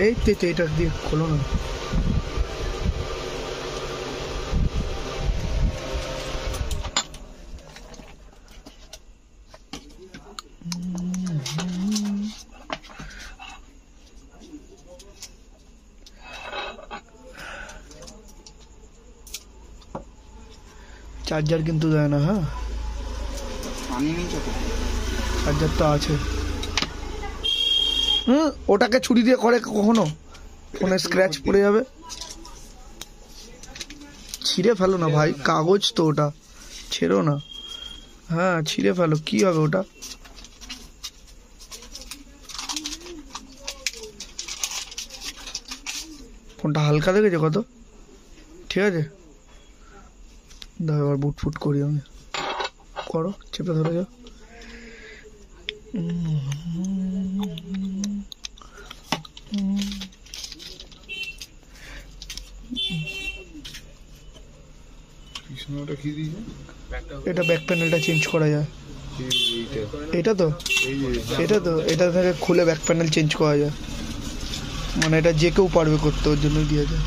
এই তো এটা দিয়ে খোলো না। চার্জার কিন্তু দেয় না। হ্যাঁ চার্জার তো আছে। ওটাকে ছুরি দিয়ে করে কখনো ফোনে স্ক্র্যাচ পড়ে যাবে। ছিঁড়ে ফেলো না ভাই, কাগজ তো ওটা, ছেড়ো না। হ্যাঁ ছিঁড়ে ফেলো, কি হবে ওটা। ফোনটা হালকা দেখেছে কত, ঠিক আছে। দাও এবার বুট ফুট করি আমি, করো চেপে ধরে যাও। এটা ব্যাক প্যানেলটা চেঞ্জ করা যায়। এটা তো এটা থেকে খুলে ব্যাক প্যানেল চেঞ্জ করা যায়, মানে এটা যে কেউ পারবে করতে, ওর জন্যই দিয়ে যায়।